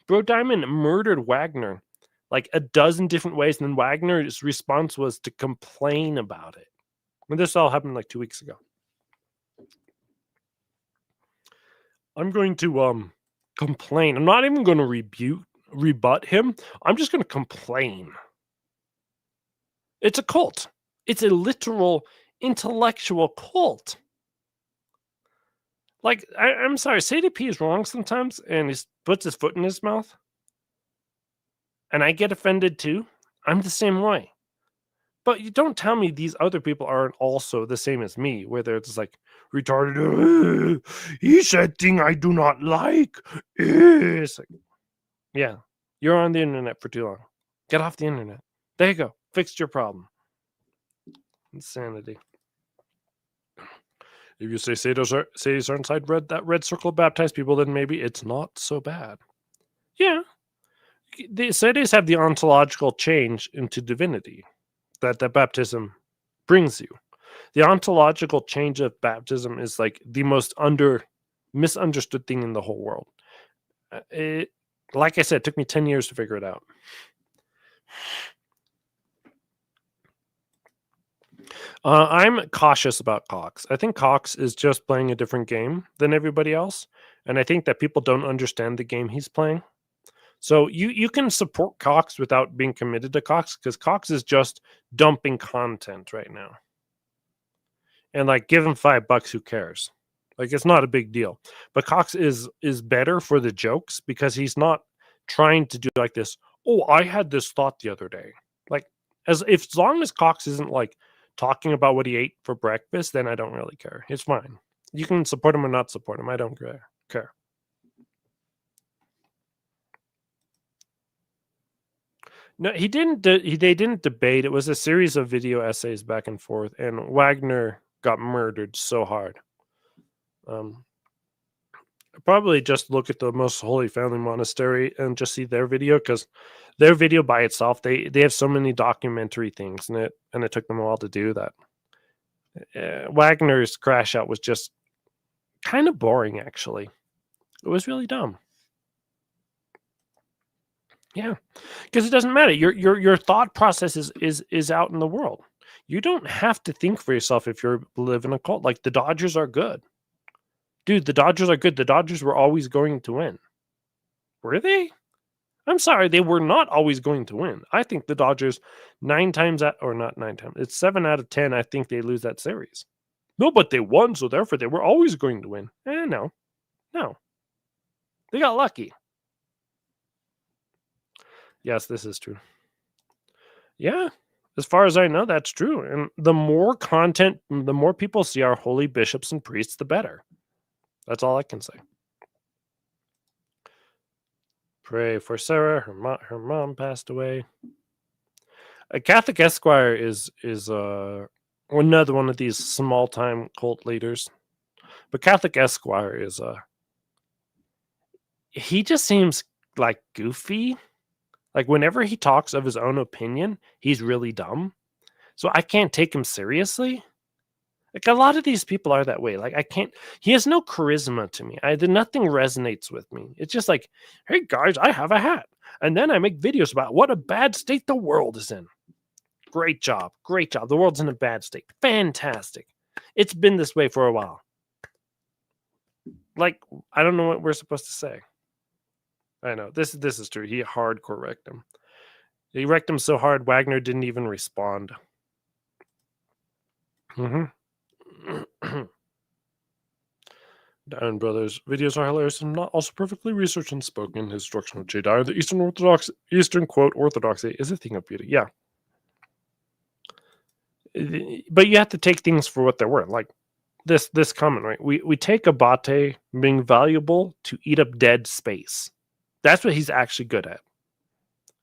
Bro Diamond murdered Wagner like a dozen different ways, and then Wagner's response was to complain about it. And this all happened like 2 weeks ago. I'm going to complain. I'm not even going to rebut him. I'm just going to complain. It's a cult. It's a literal intellectual cult. Like, I'm sorry, CDP is wrong sometimes, and he puts his foot in his mouth. And I get offended too. I'm the same way. But you don't tell me these other people aren't also the same as me, where they're just like retarded. He said thing I do not like. It's like, yeah, you're on the internet for too long. Get off the internet. There you go. Fixed your problem. Insanity. If you say Sadie's are inside that red circle of baptized people, then maybe it's not so bad. Yeah. The Sadies have the ontological change into divinity that baptism brings you. The ontological change of baptism is like the most misunderstood thing in the whole world. Like I said, it took me 10 years to figure it out. I'm cautious about Cox. I think Cox is just playing a different game than everybody else. And I think that people don't understand the game he's playing. So you can support Cox without being committed to Cox, because Cox is just dumping content right now. And like, give him $5, who cares? Like, it's not a big deal. But Cox is better for the jokes, because he's not trying to do like this. Oh, I had this thought the other day. Like, as long as Cox isn't like talking about what he ate for breakfast, then I don't really care. It's fine. You can support him or not support him. I don't care. No, he didn't. They didn't debate. It was a series of video essays back and forth, and Wagner got murdered so hard. Probably just look at the Most Holy Family Monastery and just see their video, because their video by itself, they have so many documentary things in it, and it took them a while to do that. Wagner's crash out was just kind of boring, actually. It was really dumb. Yeah, because it doesn't matter. Your thought process is out in the world. You don't have to think for yourself if you live in a cult. Like, the Dodgers are good. Dude, the Dodgers are good. The Dodgers were always going to win. Were they? I'm sorry, they were not always going to win. I think the Dodgers 9 times or not 9 times. It's 7 out of 10. I think they lose that series. No, but they won, so therefore they were always going to win. No. They got lucky. Yes, this is true. Yeah, as far as I know, that's true. And the more content, the more people see our holy bishops and priests, the better. That's all I can say. Pray for Sarah. Her mom passed away. A Catholic Esquire is another one of these small time cult leaders. But Catholic Esquire is he just seems like goofy. Like, whenever he talks of his own opinion, he's really dumb. So I can't take him seriously. Like, a lot of these people are that way. Like, I can't. He has no charisma to me. Nothing resonates with me. It's just like, hey guys, I have a hat, and then I make videos about what a bad state the world is in. Great job. The world's in a bad state. Fantastic. It's been this way for a while. Like, I don't know what we're supposed to say. I know. This is true. He hardcore wrecked him. He wrecked him so hard, Wagner didn't even respond. Mm-hmm. Diamond Brothers videos are hilarious and not also perfectly researched and spoken. His instruction of Jedi, the Eastern quote orthodoxy is a thing of beauty. Yeah, but you have to take things for what they were. Like this comment, right? We take Abate being valuable to eat up dead space. That's what he's actually good at,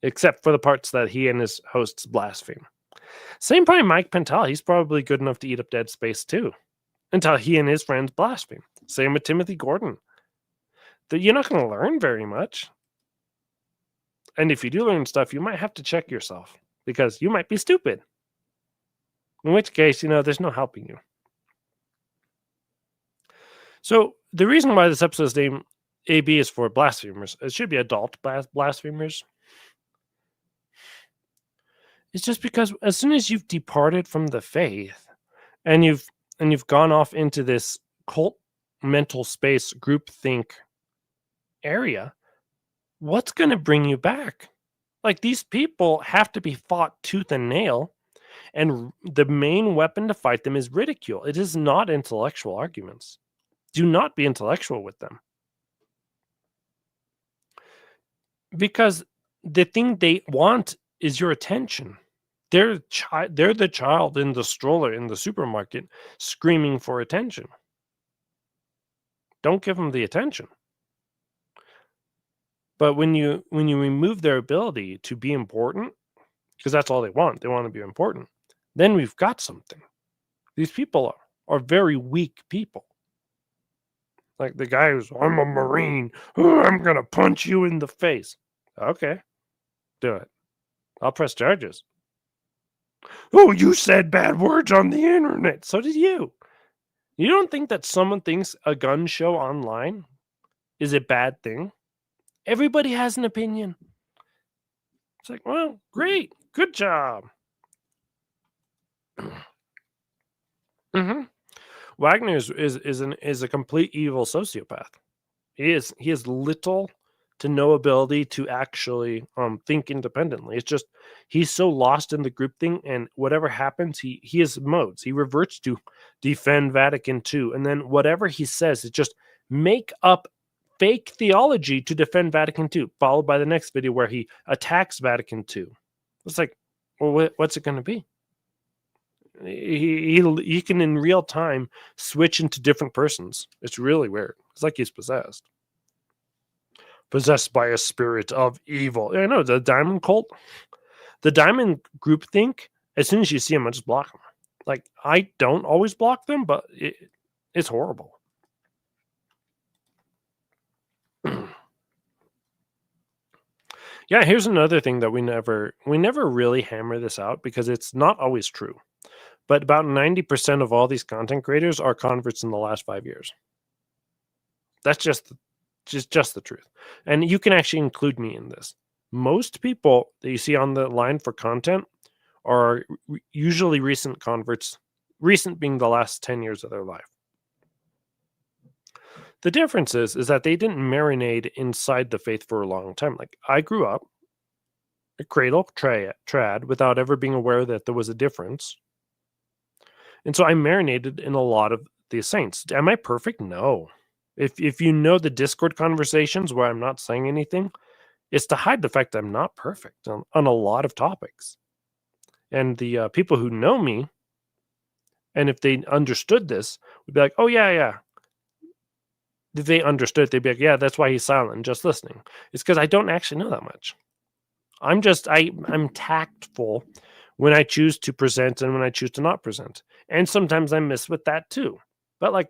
except for the parts that he and his hosts blaspheme. Same probably Mike Pentel. He's probably good enough to eat up dead space too, until he and his friends blaspheme. Same with Timothy Gordon. That you're not going to learn very much. And if you do learn stuff, you might have to check yourself because you might be stupid. In which case, there's no helping you. So the reason why this episode's name AB is for blasphemers, it should be adult blasphemers. It's just because as soon as you've departed from the faith and you've gone off into this cult mental space groupthink area, what's going to bring you back? Like, these people have to be fought tooth and nail, and the main weapon to fight them is ridicule. It is not intellectual arguments. Do not be intellectual with them. Because the thing they want is your attention. They're the child in the stroller in the supermarket screaming for attention. Don't give them the attention. But when you remove their ability to be important, because that's all they want to be important, then we've got something. These people are very weak people. Like the guy who's, I'm a Marine. I'm going to punch you in the face. Okay, do it. I'll press charges. Oh, you said bad words on the internet. So did you. You don't think that someone thinks a gun show online is a bad thing? Everybody has an opinion. It's like, well, great. Good job. Mm-hmm. Wagner is a complete evil sociopath. He has little to no ability to actually think independently. It's just he's so lost in the group thing, and whatever happens, he has modes. He reverts to defend Vatican II, and then whatever he says is just make up fake theology to defend Vatican II, followed by the next video where he attacks Vatican II. It's like, well, what's it going to be? He can in real time switch into different persons. It's really weird. It's like he's possessed by a spirit of evil. I know, the Diamond cult, the Diamond groupthink. As soon as you see them, I just block them. Like, I don't always block them, but it's horrible. Yeah, here's another thing that we never really hammer this out because it's not always true. But about 90% of all these content creators are converts in the last 5 years. That's just the truth. And you can actually include me in this. Most people that you see on the line for content are usually recent converts, recent being the last 10 years of their life. The difference is that they didn't marinate inside the faith for a long time. Like, I grew up a cradle trad without ever being aware that there was a difference. And so I marinated in a lot of the saints. Am I perfect? No. If you know the Discord conversations where I'm not saying anything, it's to hide the fact that I'm not perfect on a lot of topics. And the people who know me, and if they understood this, would be like, oh, yeah. If they understood, they'd be like, yeah, that's why he's silent, just listening. It's because I don't actually know that much. I'm tactful when I choose to present and when I choose to not present. And sometimes I miss with that too. But like,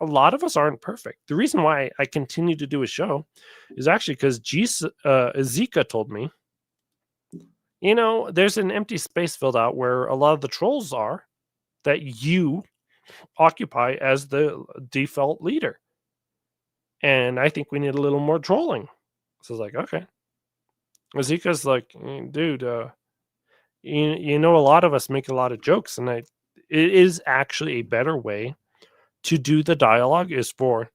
a lot of us aren't perfect. The reason why I continue to do a show is actually because Zika told me, there's an empty space filled out where a lot of the trolls are that you occupy as the default leader. And I think we need a little more trolling. So I was like, okay. Zika's like, dude, a lot of us make a lot of jokes, and it is actually a better way to do the dialogue is for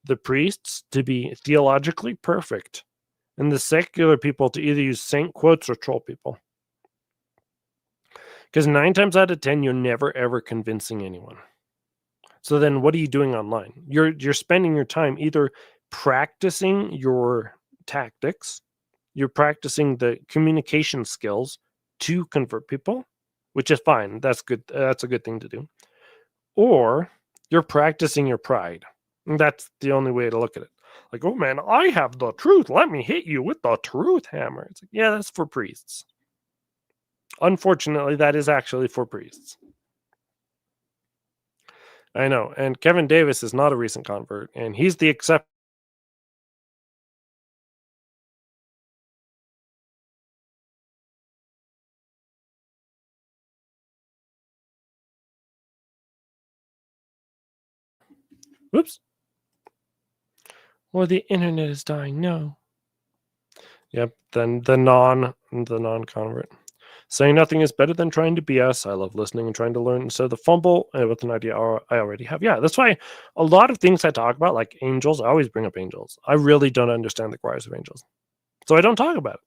the priests to be theologically perfect and the secular people to either use saint quotes or troll people. Because 9 times out of 10, you're never ever convincing anyone. So then what are you doing online? You're spending your time either practicing your tactics, you're practicing the communication skills to convert people, which is fine. That's good. That's a good thing to do. Or you're practicing your pride. And that's the only way to look at it. Like, oh man, I have the truth. Let me hit you with the truth hammer. It's like, yeah, that's for priests. Unfortunately, that is actually for priests. I know. And Kevin Davis is not a recent convert, and he's the exception. Whoops. Or the internet is dying. No. Yep. Then the non-convert. Saying nothing is better than trying to BS. I love listening and trying to learn instead of the fumble with an idea I already have. Yeah, that's why a lot of things I talk about, like angels, I always bring up angels. I really don't understand the choirs of angels. So I don't talk about it.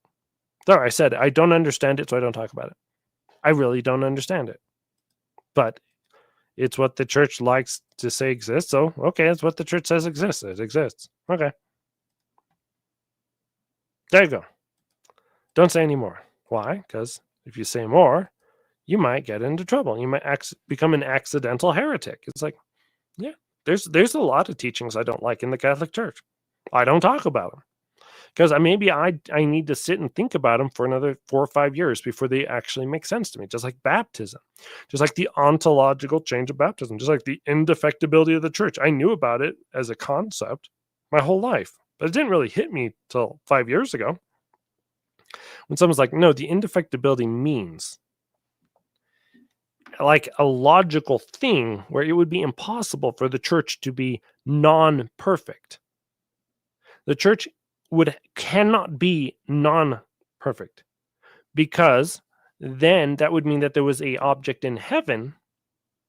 There, I said I don't understand it, so I don't talk about it. I really don't understand it. But it's what the church likes to say exists. So, okay, it's what the church says exists. It exists. Okay. There you go. Don't say any more. Why? Because if you say more, you might get into trouble. You might become an accidental heretic. It's like, yeah, there's a lot of teachings I don't like in the Catholic Church. I don't talk about them because maybe I need to sit and think about them for another 4 or 5 years before they actually make sense to me. Just like baptism, just like the ontological change of baptism, just like the indefectibility of the church. I knew about it as a concept my whole life, but it didn't really hit me till 5 years ago when someone's like, no, the indefectibility means like a logical thing where it would be impossible for the church to be non-perfect. The church cannot be non-perfect because then that would mean that there was a object in heaven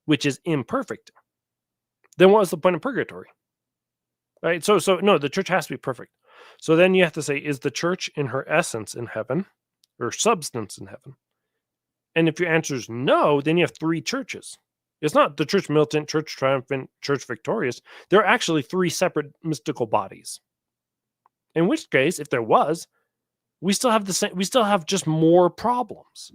which is imperfect. Then what was the point of purgatory? Right? So no, the church has to be perfect. So then you have to say, is the church in her essence in heaven or substance in heaven? And if your answer is no, then you have 3 churches. It's not the church militant, church triumphant, church victorious. There are actually 3 separate mystical bodies. In which case, if there was, we still have the same. We still have just more problems.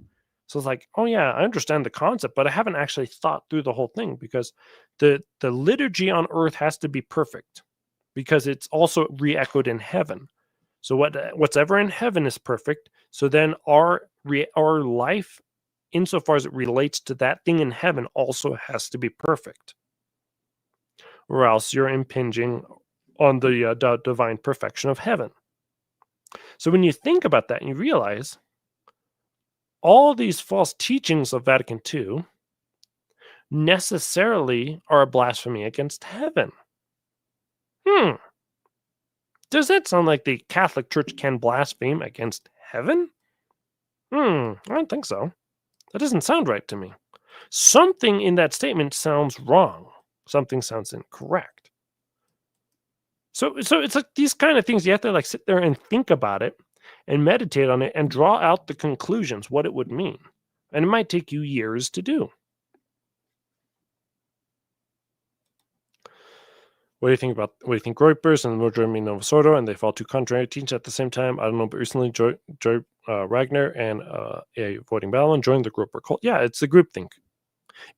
So it's like, oh yeah, I understand the concept, but I haven't actually thought through the whole thing because the liturgy on earth has to be perfect because it's also re-echoed in heaven. So what's ever in heaven is perfect. So then our life, insofar as it relates to that thing in heaven, also has to be perfect, or else you're impinging on the divine perfection of heaven. So when you think about that and you realize all these false teachings of Vatican II necessarily are a blasphemy against heaven. Does that sound like the Catholic Church can blaspheme against heaven? I don't think so. That doesn't sound right to me. Something in that statement sounds wrong. Something sounds incorrect. So it's like these kind of things you have to like sit there and think about it and meditate on it and draw out the conclusions, what it would mean. And it might take you years to do. What do you think Groypers and Mojami Novosordo and they fall to contrary teach at the same time? I don't know, but recently Joy Ragnar and a voting Babylon joined the Groyper cult. Yeah, it's a groupthink.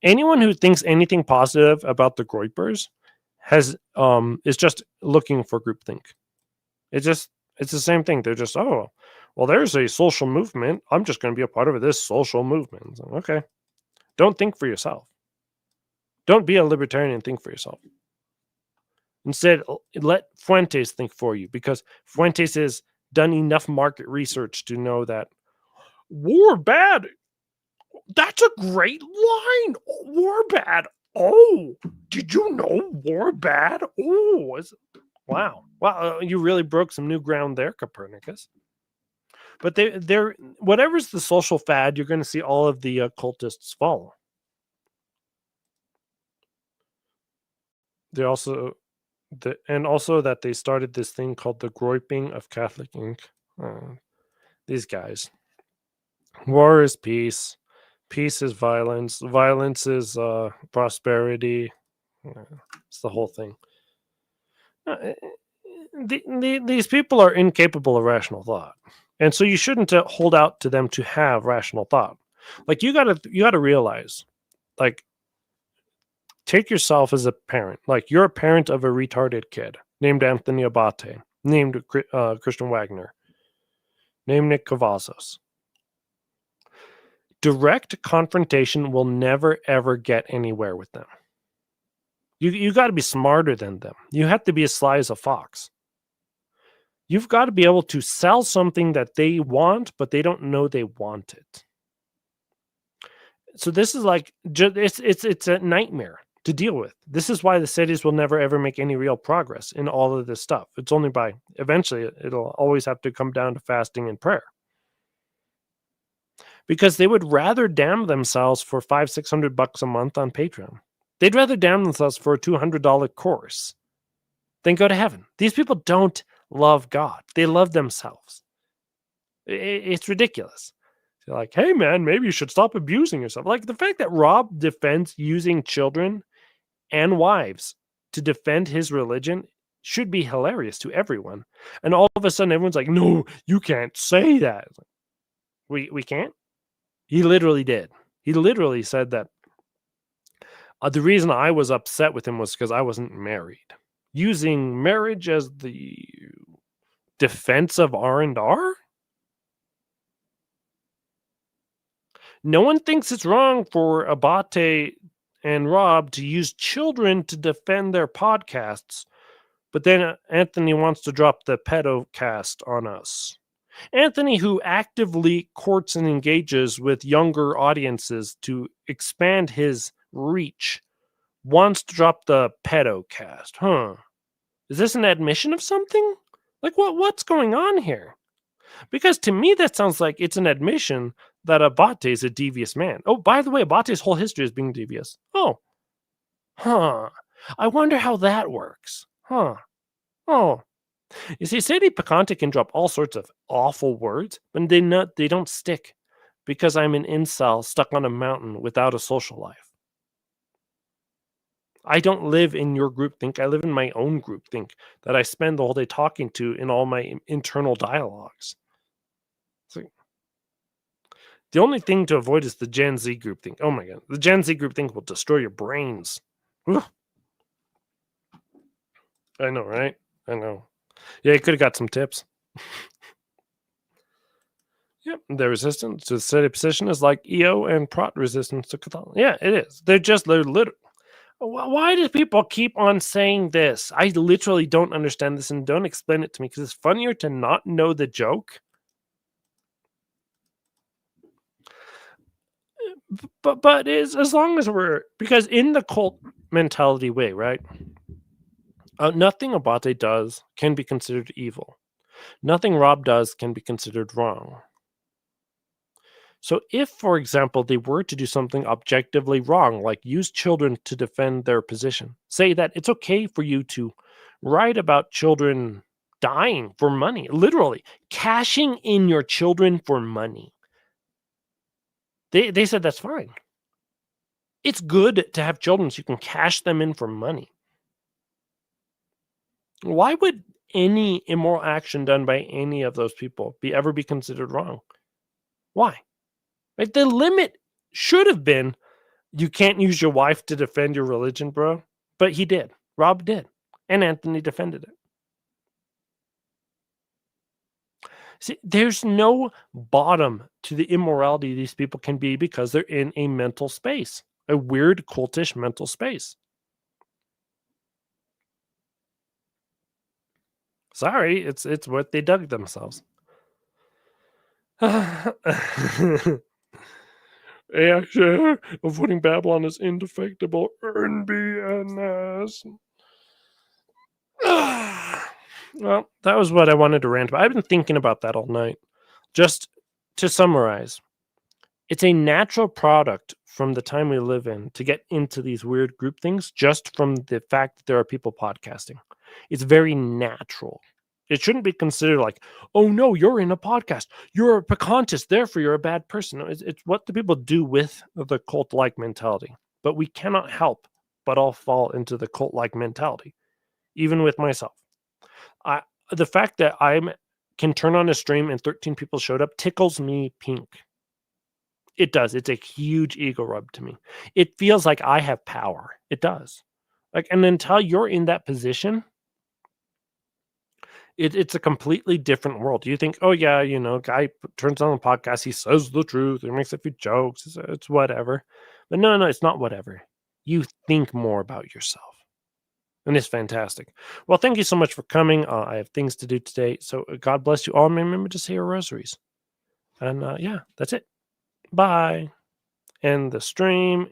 Anyone who thinks anything positive about the Groypers is just looking for groupthink. It's the same thing. They're just, oh, well, there's a social movement. I'm just going to be a part of this social movement. So, okay. Don't think for yourself. Don't be a libertarian and think for yourself. Instead, let Fuentes think for you because Fuentes has done enough market research to know that war bad. That's a great line. War bad. Oh, did you know war bad? Oh, wow. Wow, you really broke some new ground there, Copernicus. But they're whatever's the social fad, you're going to see all of the cultists follow. And also that they started this thing called the Groyping of Catholic Inc. These guys. War is peace. Peace is violence. Violence is prosperity. It's the whole thing. These people are incapable of rational thought, and so you shouldn't hold out to them to have rational thought. Like you gotta realize, like, take yourself as a parent. Like, you're a parent of a retarded kid named Anthony Abate, named Christian Wagner, named Nick Cavazos. Direct confrontation will never ever get anywhere with them. You got to be smarter than them. You have to be as sly as a fox. You've got to be able to sell something that they want, but they don't know they want it. So this is like it's a nightmare to deal with. This is why the cities will never ever make any real progress in all of this stuff. It's only by eventually it'll always have to come down to fasting and prayer. Because they would rather damn themselves for $500-600 a month on Patreon. They'd rather damn themselves for a $200 course than go to heaven. These people don't love God. They love themselves. It's ridiculous. They're like, hey man, maybe you should stop abusing yourself. Like, the fact that Rob defends using children and wives to defend his religion should be hilarious to everyone. And all of a sudden everyone's like, no, you can't say that. We can't? He literally did. He literally said that the reason I was upset with him was because I wasn't married. Using marriage as the defense of R&R? No one thinks it's wrong for Abate and Rob to use children to defend their podcasts, but then Anthony wants to drop the pedocast on us. Anthony, who actively courts and engages with younger audiences to expand his reach, wants to drop the pedocast. Huh. Is this an admission of something? Like, what's going on here? Because to me, that sounds like it's an admission that Abate is a devious man. Oh, by the way, Abate's whole history is being devious. Oh. Huh. I wonder how that works. Huh. Oh. You see, Sadie Picante can drop all sorts of awful words, but they don't stick because I'm an incel stuck on a mountain without a social life. I don't live in your groupthink. I live in my own groupthink that I spend the whole day talking to in all my internal dialogues. So, the only thing to avoid is the Gen Z groupthink. Oh my god, the Gen Z groupthink will destroy your brains. Ugh. I know, right? I know. Yeah, you could have got some tips. Yep, their resistance to the steady position is like EO and Prot resistance to Catholicism. Yeah, it is. They're literal. Why do people keep on saying this? I literally don't understand this, and don't explain it to me because it's funnier to not know the joke. But is as long as we're, because in the cult mentality way, right? Nothing Abate does can be considered evil. Nothing Rob does can be considered wrong. So if, for example, they were to do something objectively wrong, like use children to defend their position, say that it's okay for you to write about children dying for money, literally cashing in your children for money. They said that's fine. It's good to have children so you can cash them in for money. Why would any immoral action done by any of those people ever be considered wrong? Why? Right? The limit should have been, you can't use your wife to defend your religion, bro. But he did. Rob did. And Anthony defended it. See, there's no bottom to the immorality these people can be because they're in a mental space, a weird, cultish mental space. Sorry, it's what they dug themselves. Action avoiding Babylon is indefectible. NBNS. Well, that was what I wanted to rant about. I've been thinking about that all night. Just to summarize, it's a natural product from the time we live in to get into these weird group things just from the fact that there are people podcasting. It's very natural. It shouldn't be considered like, oh no, you're in a podcast. You're a pocahontas, therefore you're a bad person. No, it's what the people do with the cult-like mentality. But we cannot help but all fall into the cult-like mentality, even with myself. I the fact that I can turn on a stream and 13 people showed up tickles me pink. It does. It's a huge ego rub to me. It feels like I have power. It does. Like, and until you're in that position, it's a completely different world. You think, oh yeah, guy turns on a podcast, he says the truth, he makes a few jokes, it's whatever. But no, no, it's not whatever. You think more about yourself. And it's fantastic. Well, thank you so much for coming. I have things to do today. So God bless you all. And remember to say your rosaries. And yeah, that's it. Bye. End the stream.